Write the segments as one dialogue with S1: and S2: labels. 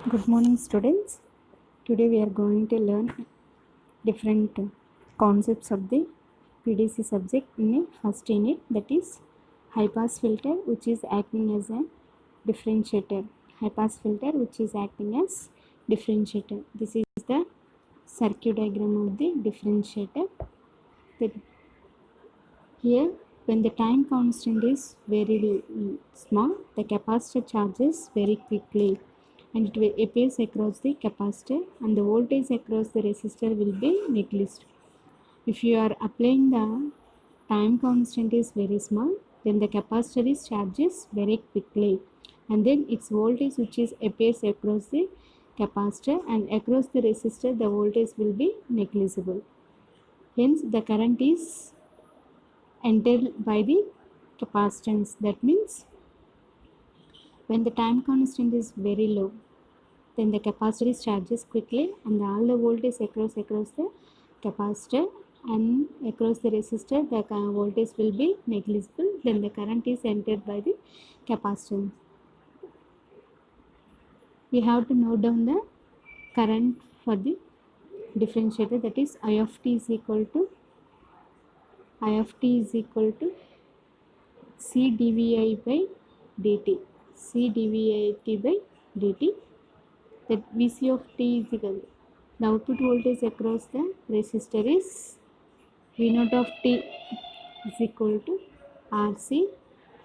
S1: Good morning, students. Today we are going to learn different concepts of the PDC subject in a first unit, that is high pass filter, which is acting as a differentiator. High pass filter which is acting as differentiator. This is the circuit diagram of the differentiator. Here, when the time constant is very small, the capacitor charges very quickly and it will appears across the capacitor, and the voltage across the resistor will be negligible. If you are applying the time constant is very small, then the capacitor is charges very quickly, and then its voltage which is appears across the capacitor and across the resistor, the voltage will be negligible. Hence the current is entered by the capacitance. That means when the time constant is very low, then the capacitor is charges quickly and all the voltage across the capacitor and across the resistor, the voltage will be negligible. Then the current is entered by the capacitance. We have to note down the current for the differentiator, that is I of t is equal to C dVi by dt. C dVi by dt. That Vc of t is equal to the output voltage across the resistor is V naught of t is equal to Rc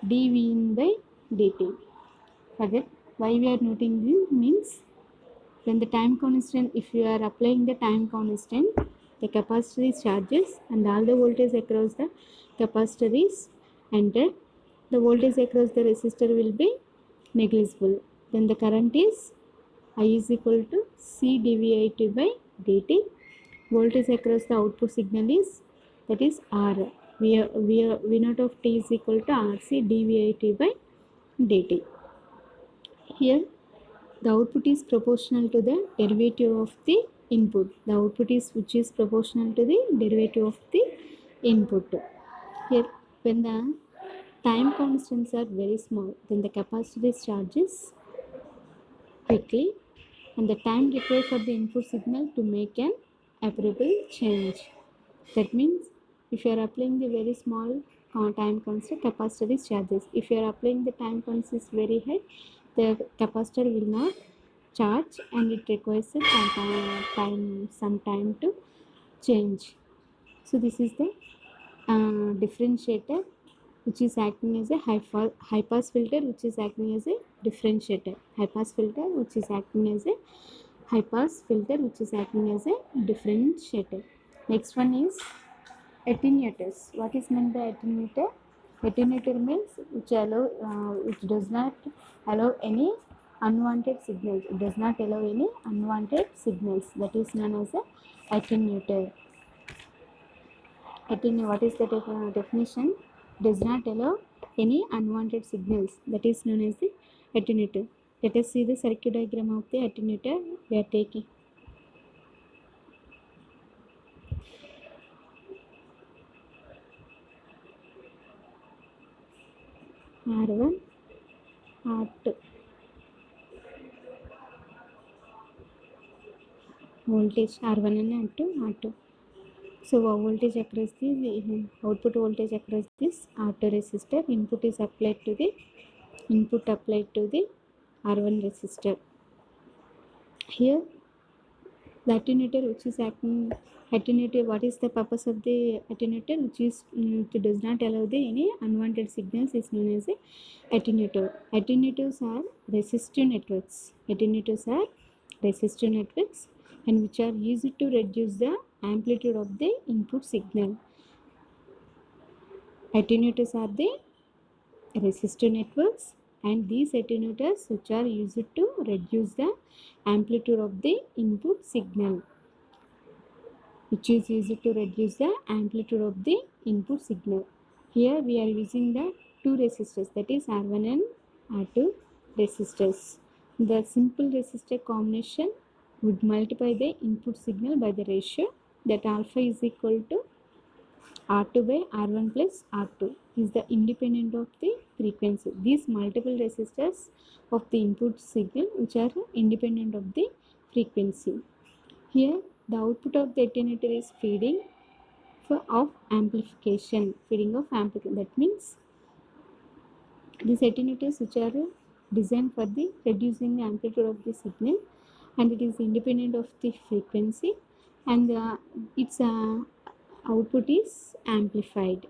S1: dV in by dt. For that, why we are noting this means when the time constant, if you are applying the time constant, the capacitor is charges and all the voltage across the capacitor is entered. The voltage across the resistor will be negligible. Then the current is I is equal to C dVit by dt. Voltage across the output signal is, that is R. V naught of t is equal to Rc dVit by dt. Here the output is proportional to the derivative of the input. The output is which is proportional to the derivative of the input. Here when the time constants are very small, then the capacitor is charges quickly and the time required for the input signal to make an appreciable change. That means if you are applying the very small time constant, capacitor is charges. If you are applying the time constant is very high, the capacitor will not charge and it requires some time to change. So this is the differentiator which is acting as a high pass filter, which is acting as a differentiator. High pass filter which is acting as a high pass filter which is acting as a differentiator. Next one is attenuators. What is meant by attenuator? Attenuator means which does not allow any unwanted signals. It does not allow any unwanted signals. That is known as a attenuator. What is the definition? Does not allow any unwanted signals. That is known as the attenuator. Let us see the circuit diagram of the attenuator we are taking. R1, R2. Voltage R1 and R2. So voltage across the output voltage across this R2 resistor. Input applied to the R1 resistor. Here the attenuator which is acting attenuator. What is the purpose of the attenuator? Which is it does not allow any unwanted signals is known as a attenuator. Attenuators are resistive networks. And which are used to reduce the amplitude of the input signal. Attenuators are the resistive networks, and these attenuators which are used to reduce the amplitude of the input signal. Here we are using the two resistors, that is R1 and R2 resistors. The simple resistor combination would multiply the input signal by the ratio that alpha is equal to R2 by R1 plus R2 is the independent of the frequency. These multiple resistors of the input signal which are independent of the frequency. Here the output of the attenuator is feeding of amplification. That means these attenuators which are designed for the reducing the amplitude of the signal, and it is independent of the frequency, and its output is amplified.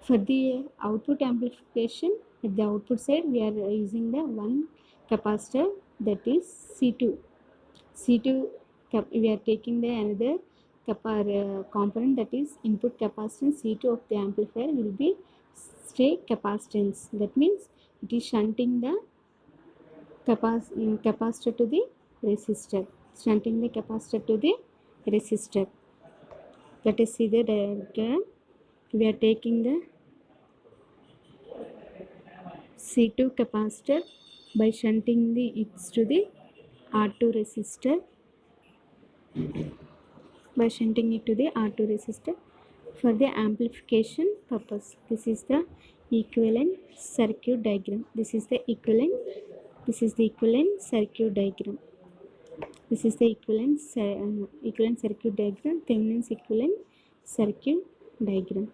S1: For the output amplification, at the output side we are using the one capacitor, that is C2. We are taking the another component, that is input capacitance C2 of the amplifier will be stay capacitance. That means it is shunting the capacitor to the resistor. Shunting the capacitor to the resistor. Let us see the diagram. We are taking the C2 capacitor by shunting it to the R2 resistor. By shunting it to the R2 resistor for the amplification purpose. This is the equivalent circuit diagram. This is the equivalent circuit diagram. This is the equivalent circuit diagram, Thevenin's equivalent circuit diagram.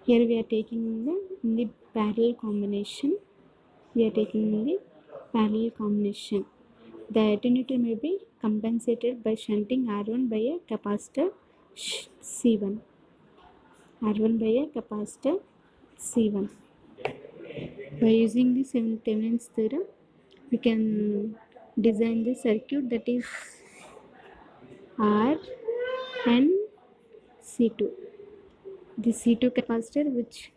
S1: Here we are taking in the parallel combination. The attenuator may be compensated by shunting R1 by a capacitor C1. By using the Thevenin's theorem, we can design the circuit, that is R and C2. The C2 capacitor which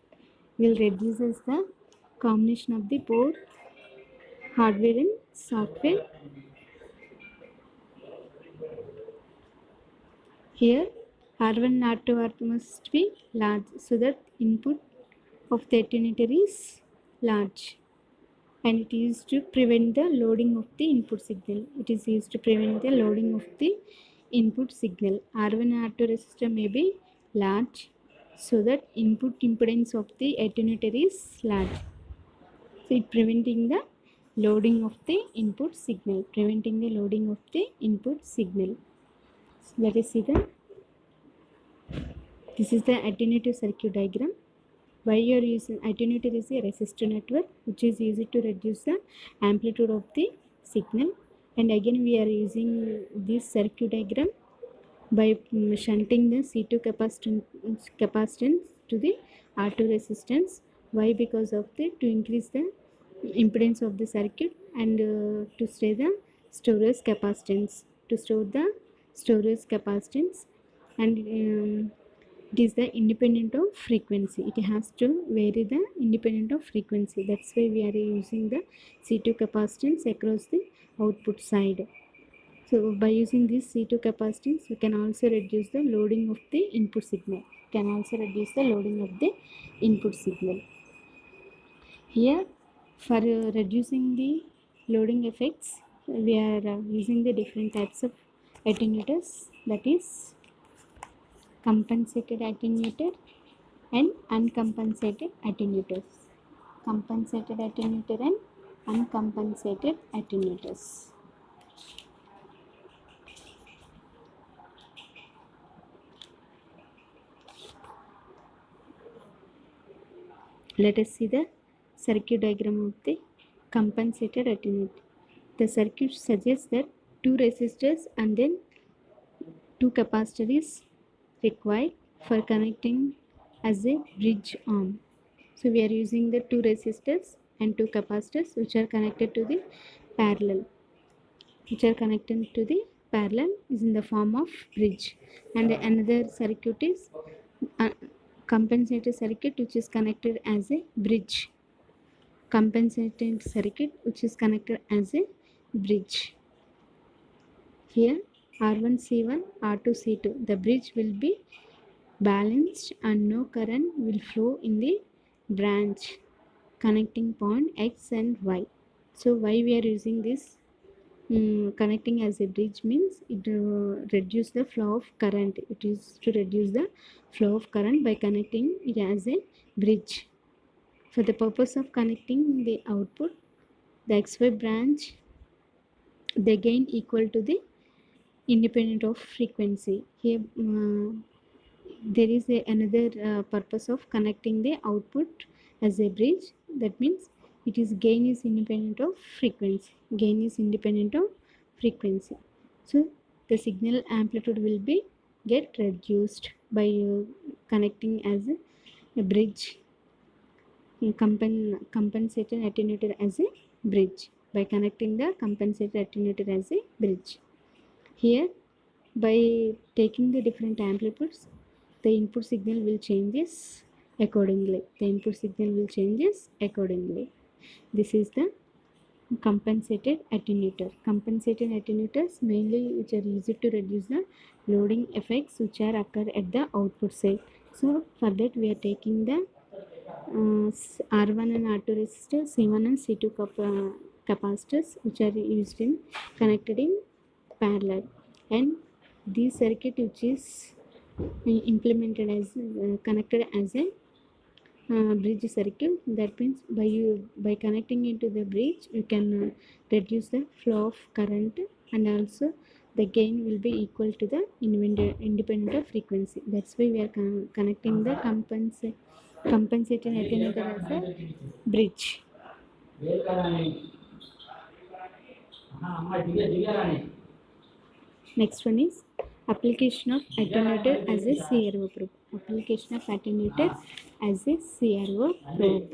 S1: will reduces the combination of the both hardware and software. Here R1 and R2 must be large, so that input of the attenuator is large, and it is used to prevent the loading of the input signal. R1 and R2 resistor may be large, so that input impedance of the attenuator is large. So it preventing the loading of the input signal. So let us see this is the attenuator circuit diagram. Why you are using attenuator is a resistor network which is used to reduce the amplitude of the signal, and again we are using this circuit diagram by shunting the C2 capacitance to the R2 resistance. Why? Because of to increase the impedance of the circuit, and to store the storage capacitance. And it is the independent of frequency. It has to vary the independent of frequency. That's why we are using the C2 capacitance across the output side. So by using this C2 capacitance, we can also reduce the loading of the input signal. Here, for reducing the loading effects, we are using the different types of attenuators, that is compensated attenuator and uncompensated attenuators. Let us see the circuit diagram of the compensated attenuator. The circuit suggests that two resistors and then two capacitors required for connecting as a bridge arm. So we are using the two resistors and two capacitors which are connected to the parallel. Is in the form of bridge, and another circuit is compensated circuit which is connected as a bridge. Here R1 C1, R2 C2. The bridge will be balanced and no current will flow in the branch connecting point X and Y. So why we are using this connecting as a bridge means it reduce the flow of current. It is to reduce the flow of current by connecting it as a bridge. For the purpose of connecting the output, the XY branch, the gain equal to the independent of frequency. Here there is another purpose of connecting the output as a bridge. That means it is gain is independent of frequency. Gain is independent of frequency. So the signal amplitude will be get reduced by connecting as a bridge, compensated attenuator as a bridge, by connecting the compensated attenuator as a bridge. Here, by taking the different amplitudes, the input signal will changes accordingly. The input signal will changes accordingly. This is the compensated attenuator. Compensated attenuators mainly which are easy to reduce the loading effects which are occur at the output side. So for that we are taking the R1 and R2 resistors, C1 and C2 capacitors which are used in connected in parallel, and this circuit which is implemented as connected as a bridge circuit. That means by connecting into the bridge you can reduce the flow of current, and also the gain will be equal to the independent of frequency. That's why we are connecting the compensating attenuator as a bridge. Next one is application of attenuator as a CRO probe. Application of attenuator as a CRO probe.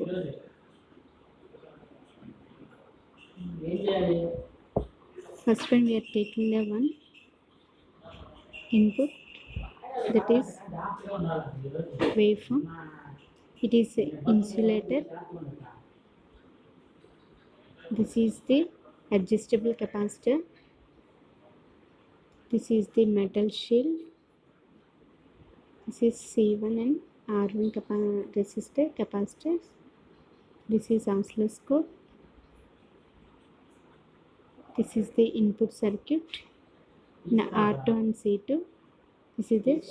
S1: First one we are taking the one input, that is waveform. It is insulator. This is the adjustable capacitor. This is the metal shield. This is C1 and R1 resistor capacitors. This is oscilloscope. This is the input circuit. Now R2 and C2. This is the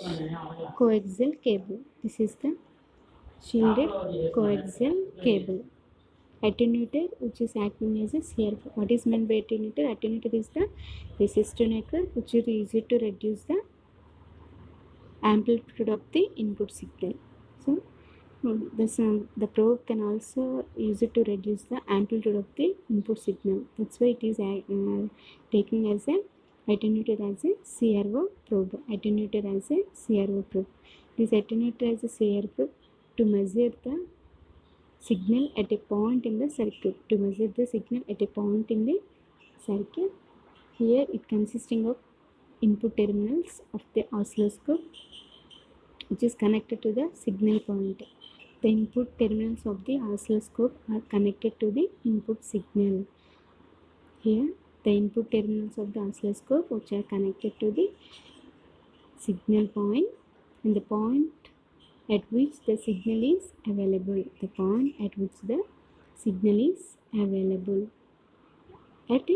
S1: coaxial cable. This is the shielded coaxial cable. Attenuator which is acting as a CRO. What is meant by attenuator? Attenuator is the resistor network which is used to reduce the amplitude of the input signal. So the probe can also use it to reduce the amplitude of the input signal. That's why it is taking as a attenuator as a CRO probe. Attenuator as a CRO probe. This attenuator as a CRO probe to measure the signal at a point in the circuit. To measure the signal at a point in the circuit. Here it consisting of input terminals of the oscilloscope which is connected to the signal point. The input terminals of the oscilloscope are connected to the input signal. Here the input terminals of the oscilloscope which are connected to the signal point, and the point at which the signal is available. The point at which the signal is available at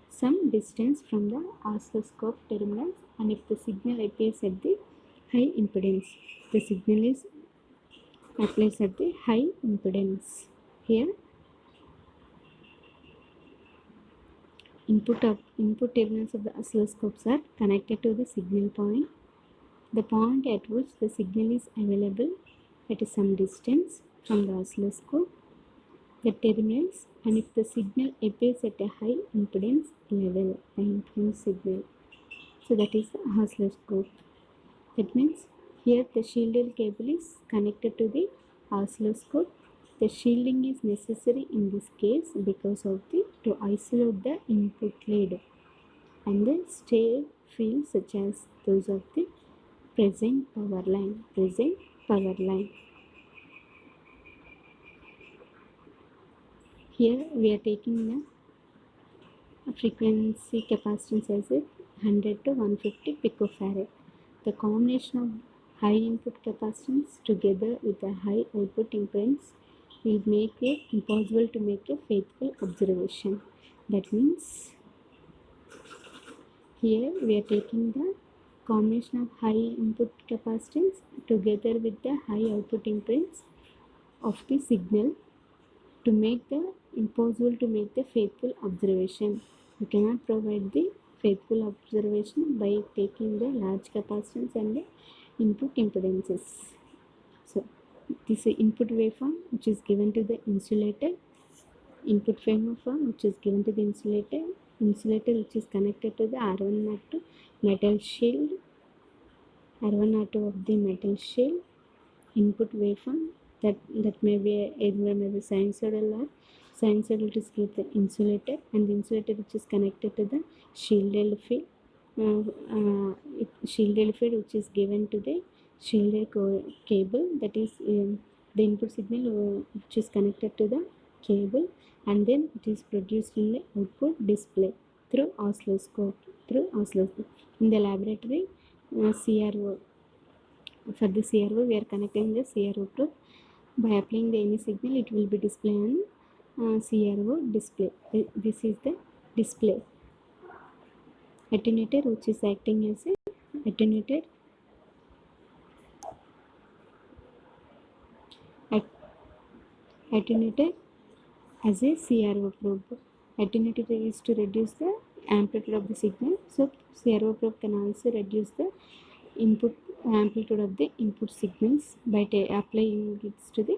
S1: some distance from the oscilloscope terminals, and if the signal appears at the high impedance, the signal is applies at the high impedance. Here input terminals of the oscilloscopes are connected to the signal point. The point at which the signal is available at some distance from the oscilloscope, the terminals, and if the signal appears at a high impedance level, the impedance signal. So that is the oscilloscope. That means here the shielded cable is connected to the oscilloscope. The shielding is necessary in this case because of to isolate the input lead and the stay fields such as those of the present power line. Here we are taking the frequency capacitance as 100 to 150 picofarad. The combination of high input capacitance together with a high output impedance will make it impossible to make a faithful observation. That means here we are taking the combination of high input capacitance together with the high output impedance of the signal to make the impossible to make the faithful observation. You cannot provide the faithful observation by taking the large capacitance and the input impedances. So this is input waveform which is given to the insulator, input waveform which is given to the insulator, insulator which is connected to the R1 R2 metal shield, R1 R2 of the metal shield, input waveform that may be either may be sinusoidal or sinusoidal is give the insulator, and the insulator which is connected to the shielded field, shielded field which is given to the shielded cable, that is the input signal which is connected to the cable, and then it is produced in the output display through oscilloscope. In the laboratory, CRO. For the CRO, we are connecting the CRO probe. By applying the any signal, it will be displayed on CRO display. This is the display. Attenuator which is acting as a attenuator. Attenuator as a CRO probe. Attenuator is to reduce the amplitude of the signal. So CRO probe can also reduce the input amplitude of the input signals by applying it to the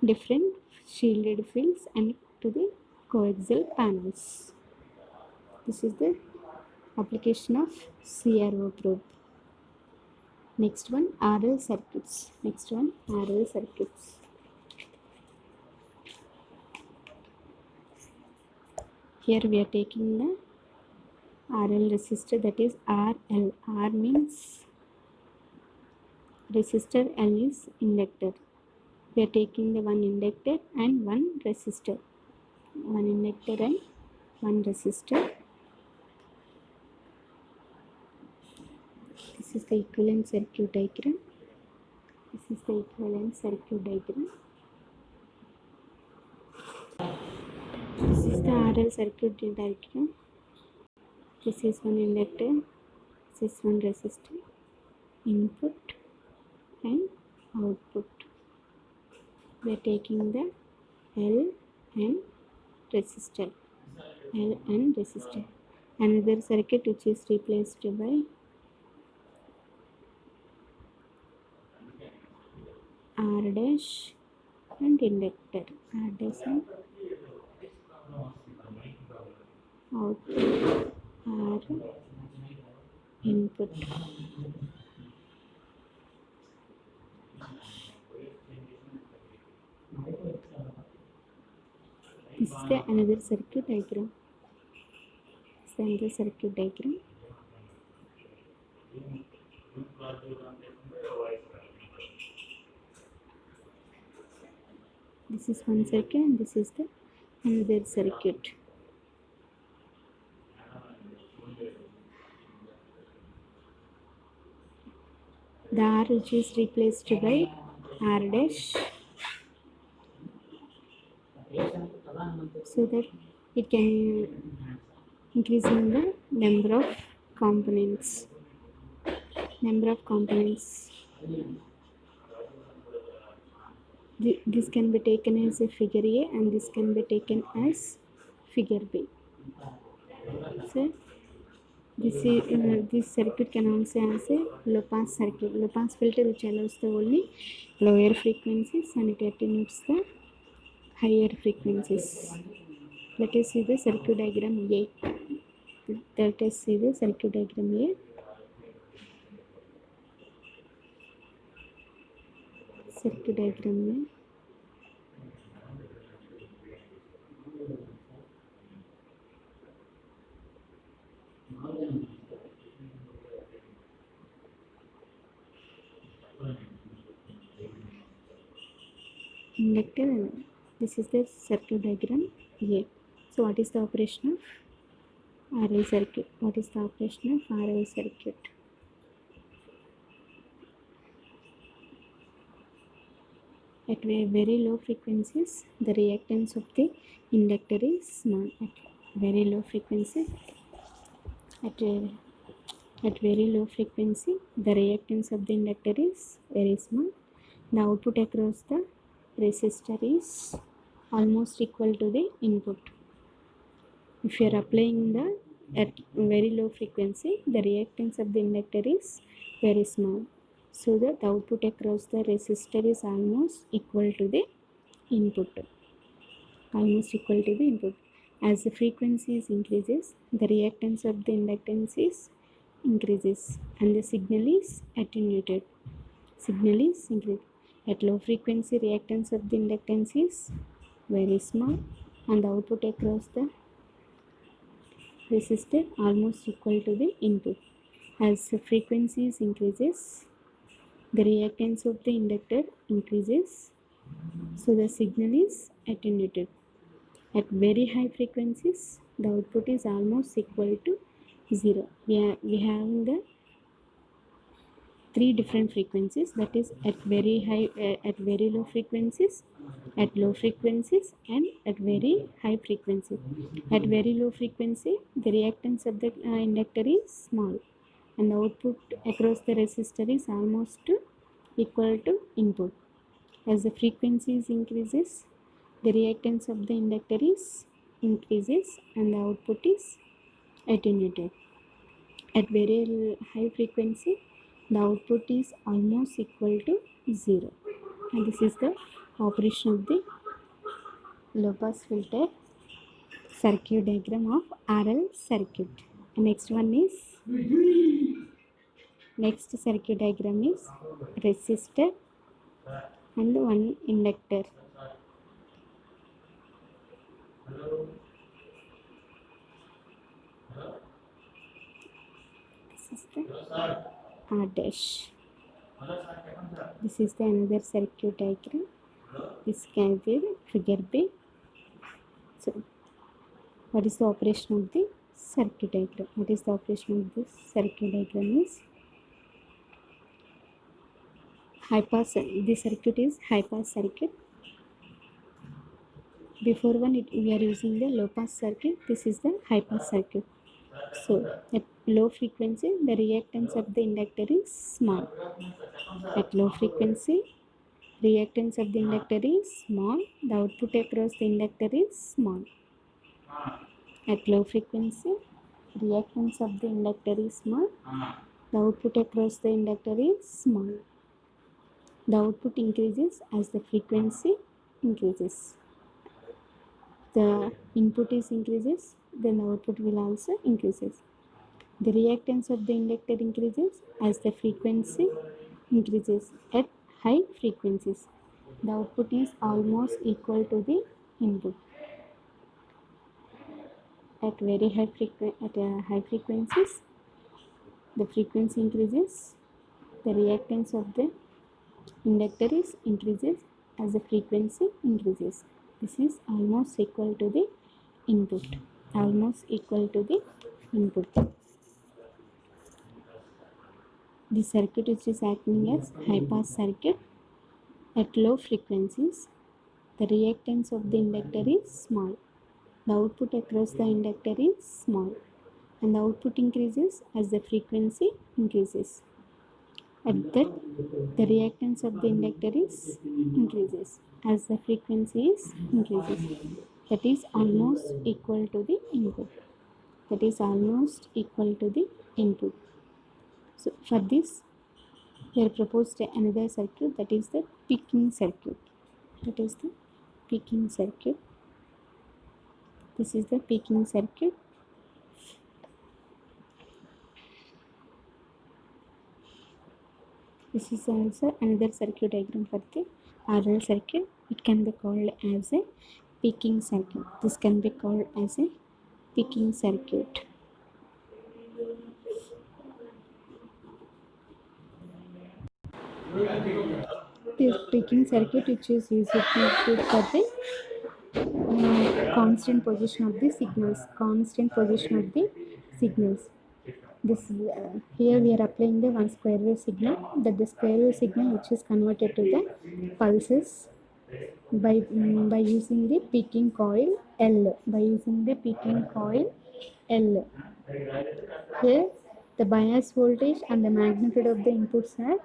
S1: different shielded fields and to the coaxial panels. This is the application of CRO probe. Next one, RL circuits. Here we are taking the RL resistor, that is RL. R means resistor, L is inductor. We are taking the one inductor and one resistor. One inductor and one resistor. This is the equivalent circuit diagram. This is the RL circuit diagram. This is one inductor. This is one resistor. Input and output. We are taking the L and resistor. Another circuit which is replaced by R dash and inductor. R dash and output. R input. This is the another circuit diagram. This is one circuit and this is the another circuit. The R which is replaced by R dash, so that it can increase in the number of components. This can be taken as a figure A and this can be taken as figure B. So this circuit can also as a low pass circuit. Low pass filter which allows the only lower frequencies and it attenuates the higher frequencies. Let us see the circuit diagram A. Circuit diagram A. Inductor. This is the circuit diagram A. So what is the operation of RL circuit? At very low frequencies, the reactance of the inductor is small. At very low frequency, the reactance of the inductor is very small. The output across the resistor is almost equal to the input. If you are applying the at very low frequency, the reactance of the inductor is very small. So the output across the resistor is almost equal to the input. Almost equal to the input. As the frequency is increases, the reactance of the inductance is increases and the signal is attenuated. Signal is increased. At low frequency, reactance of the inductance is very small and the output across the resistor almost equal to the input. As the frequencies increases, the reactance of the inductor increases, so the signal is attenuated. At very high frequencies, the output is almost equal to 0. We have the three different frequencies, that is at very high, at very low frequencies, at low frequencies, and at very high frequency. At very low frequency, the reactance of the inductor is small and the output across the resistor is almost equal to input. As the frequencies increases, the reactance of the inductor is increases and the output is attenuated. At very high frequency, the output is almost equal to 0. And this is the operation of the low pass filter circuit diagram of RL circuit. Next circuit diagram is resistor and one inductor. This is the R dash. This is the another circuit diagram. This can be figure B. So, what is the operation of the circuit diagram? What is the operation of this circuit diagram is high pass. The circuit is high pass circuit. Before one, we are using the low pass circuit. This is the high pass circuit. So, at low frequency, the reactance of the inductor is small. At low frequency, reactance of the inductor is small. The output across the inductor is small. At low frequency, reactance of the inductor is small. The output across the inductor is small. The output increases as the frequency increases. The input is increases, then the output will also increases. The reactance of the inductor increases as the frequency increases. At high frequencies, the output is almost equal to the input. At very high frequencies, the frequency increases. The reactance of the inductor is increases as the frequency increases. This is almost equal to the input. Almost equal to the input. The circuit which is acting as high pass circuit. At low frequencies, the reactance of the inductor is small. The output across the inductor is small and the output increases as the frequency increases. At that, the reactance of the inductor is increases as the frequency is increases. That is almost equal to the input. That is almost equal to the input. So for this, we have proposed another circuit, that is the peaking circuit. That is the peaking circuit. This is the peaking circuit. This is also another circuit diagram for the RL circuit. It can be called as a peaking circuit. This can be called as a peaking circuit. This peaking circuit which is used for the constant position of the signals. This here we are applying the one square wave signal, that the square wave signal which is converted to the pulses by using the peaking coil L. Here the bias voltage and the magnitude of the inputs are,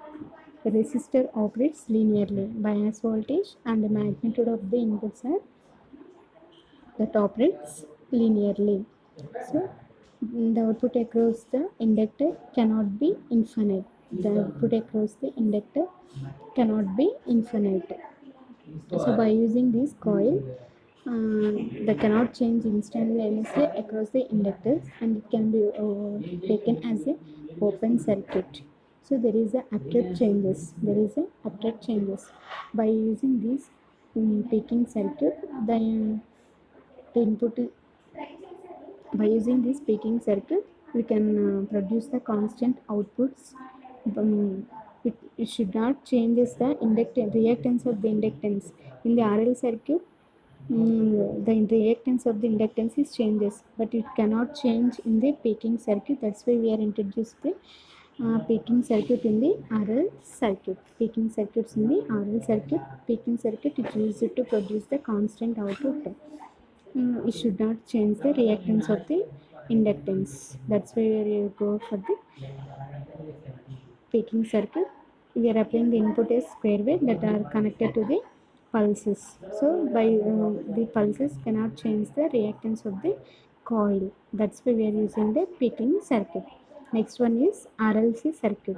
S1: the resistor operates linearly. Bias voltage and the magnitude of the inputs are that operates linearly. So the output across the inductor cannot be infinite. The output across the inductor cannot be infinite. So by using this coil, they cannot change instantaneously across the inductors, and it can be taken as a open circuit. So there is a after changes. There is a after changes. By using this peaking circuit, the input by using this peaking circuit, we can produce the constant outputs. It should not changes the reactance of the inductance in the RL circuit. The reactance of the inductance is changes, but it cannot change in the peaking circuit. That's why we are introduced the peaking circuit in the RL circuit. Peaking circuits in the RL circuit. Peaking circuit is used to produce the constant output. It should not change the reactance of the inductance. That's why you go for the peaking circuit. We are applying the input as square wave that are connected to the pulses. So by the pulses cannot change the reactance of the coil. That's why we are using the peaking circuit. Next one is RLC circuit.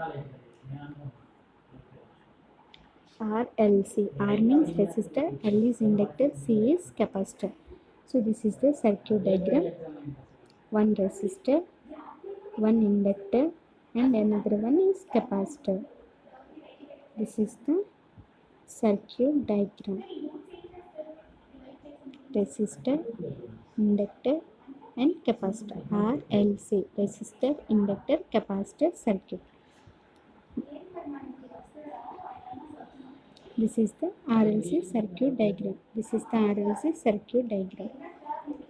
S1: RLC. R means resistor, L is inductor, C is capacitor. So this is the circuit diagram. One resistor, one inductor, and another one is capacitor. This is the circuit diagram. Resistor, inductor, and capacitor. RLC. Resistor, inductor, capacitor circuit. This is the RLC circuit diagram. This is the RLC circuit diagram.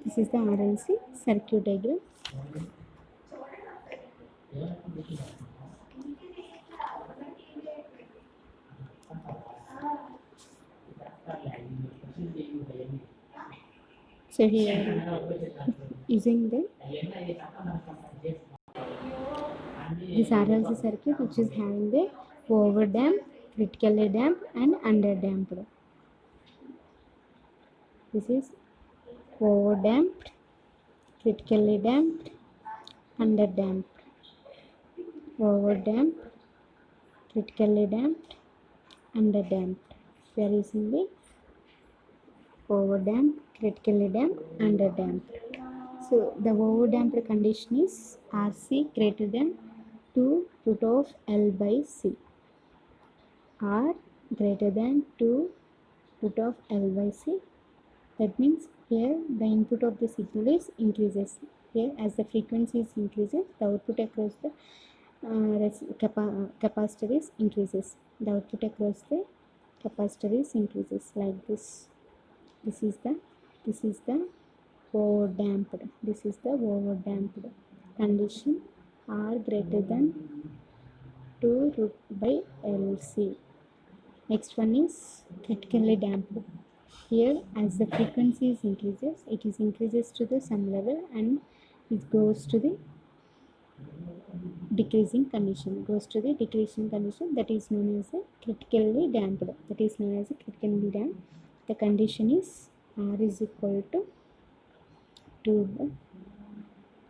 S1: This is the RLC circuit diagram. So here using the this RLC circuit, which is having the overdamped, critically damped, and underdamped. This is overdamped, critically damped, underdamped. Overdamped, critically damped, underdamped. We are using the overdamped, critically damped, underdamped. So the overdamped condition is RC greater than 2 root of L by C. R greater than 2 root of L by C. That means here the input of the signal is increases. Here as the frequency is increases, the output across the capacitor is increases. The output across the capacitor is increases like this. This is the overdamped. This is the overdamped condition. R greater than 2 root by LC. Next one is critically damped. Here as the frequency is increases, it is increases to the some level and it goes to the decreasing condition. Goes to the decreasing condition, that is known as a critically damped. That is known as a critically damped. The condition is R is equal to 2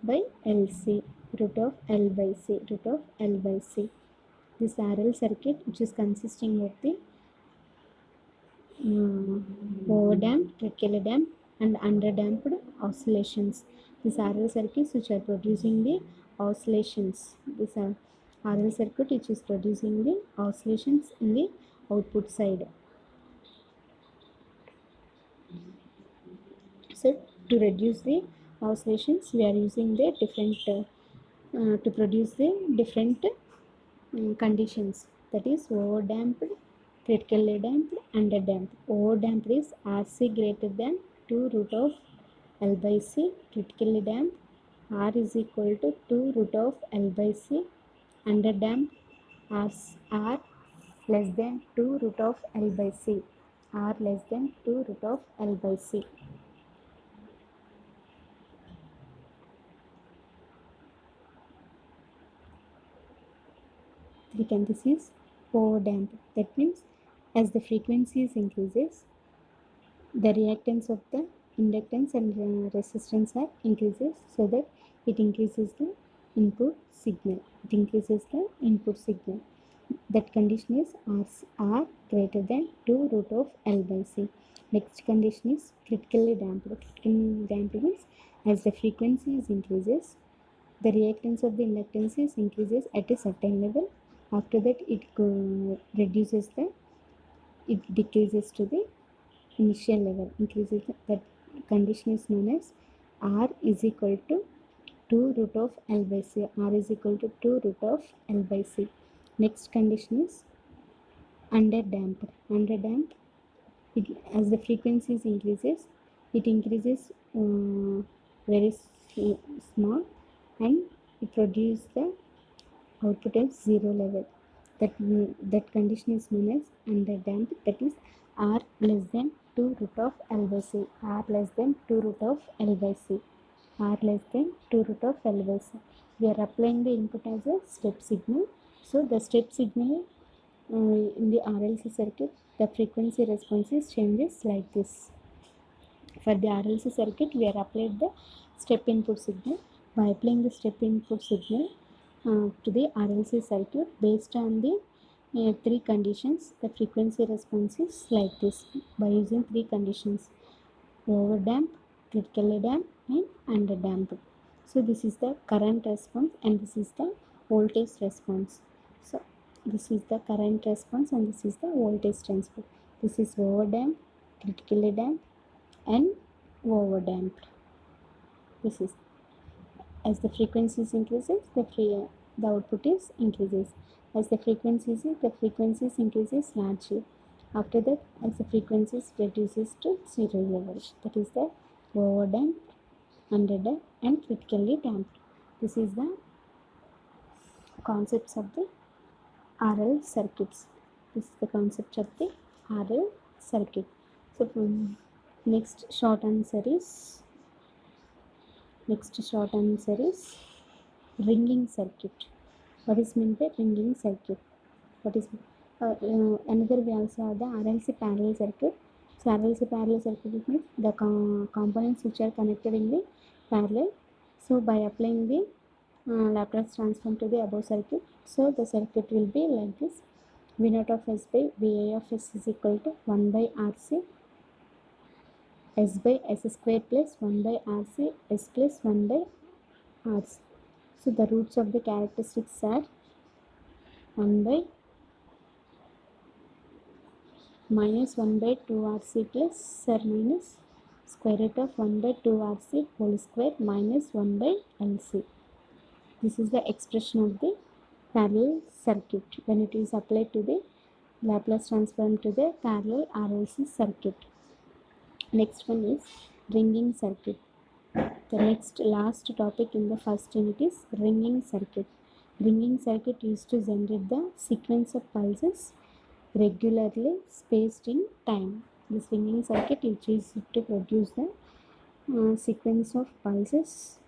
S1: by LC, root of L by C, root of L by C. This RL circuit, which is consisting of the overdamped, critically damped, and underdamped oscillations. These RL circuits which are producing the oscillations. This RL circuit which is producing the oscillations in the output side. So to reduce the oscillations, we are using the different to produce the different conditions. That is overdamped, critically damped, underdamped. Overdamped is RC greater than 2 root of L by C. Critically damped, R is equal to 2 root of L by C. Underdamped, R less than 2 root of L by C. R less than 2 root of L by C. This is overdamped. That means as the frequencies increases, the reactance of the inductance and resistance are increases, so that it increases the input signal. It increases the input signal. That condition is R greater than 2 root of L by C. Next condition is critically damped. Critically damped means as the frequency is increases, the reactance of the inductance is increases at a certain level. After that, it decreases to the initial level. Increases, that condition is known as R is equal to 2 root of L by C. R is equal to 2 root of L by C. Next condition is underdamped. Underdamped, as the frequencies increases, it increases very small, and it produces the output at zero level. That condition is known as underdamped. That is R less than 2 root of L by C. R less than 2 root of L by C. R less than 2 root of L by C. We are applying the input as a step signal. So the step signal in the RLC circuit, the frequency responses changes like this. For the RLC circuit, we are applied the step input signal. By applying the step input signal to the RLC circuit based on the three conditions, the frequency response is like this. By using three conditions: overdamp, critically damped, and underdamped. So this is the current response and this is the voltage response. So this is the current response and this is the voltage response. This is overdamped, critically damped, and overdamped. This is, as the frequencies increases, the output is increases. As the frequencies increases largely. After that, as the frequencies reduces to zero level, that is the overdamped, underdamped, and critically damped. This is the concepts of the RL circuits. This is the concept of the RL circuit. So next short answer is ringing circuit. What is meant by ringing circuit? What is another we also have the RLC parallel circuit. So RLC parallel circuit means the components which are connected in the parallel. So by applying the Laplace transform to the above circuit, so the circuit will be like this: V naught of S by VA of S is equal to 1 by RC S by S square plus 1 by RC S plus 1 by RC. So the roots of the characteristics are 1 by minus 1 by 2 RC plus minus square root of 1 by 2 RC whole square minus 1 by LC. This is the expression of the parallel circuit when it is applied to the Laplace transform to the parallel RLC circuit. Next one is ringing circuit. The last topic in the first unit is ringing circuit. Ringing circuit used to generate the sequence of pulses regularly spaced in time. This ringing circuit is used to produce the sequence of pulses,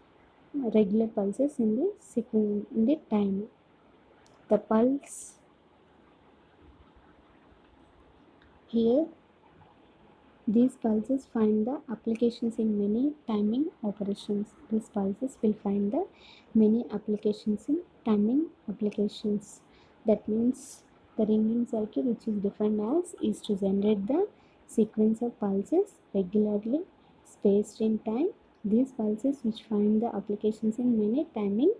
S1: regular pulses in the time. The pulse here, these pulses find the applications in many timing operations. These pulses will find the many applications in timing applications. That means the ringing circuit, which is defined as, is to generate the sequence of pulses regularly spaced in time. These pulses which find the applications in many timing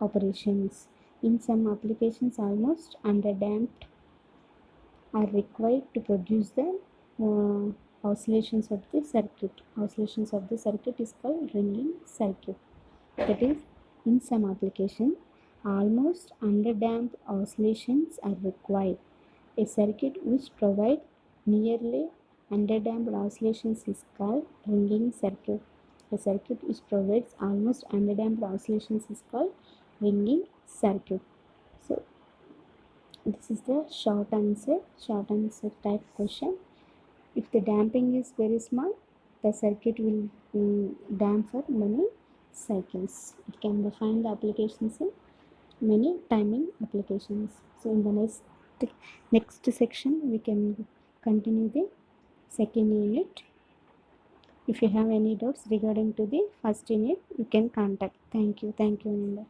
S1: operations. In some applications, almost underdamped are required to produce the oscillations of the circuit. Oscillations of the circuit is called ringing circuit. That is, in some application, almost underdamped oscillations are required. A circuit which provides nearly underdamped oscillations is called ringing circuit. A circuit which provides almost underdamped oscillations is called ringing circuit. So this is the short answer type question. If the damping is very small, the circuit will damp for many cycles. It can define the applications in many timing applications. So in the next section, we can continue the second unit. If you have any doubts regarding to the first unit, you can contact. Thank you, Ananda.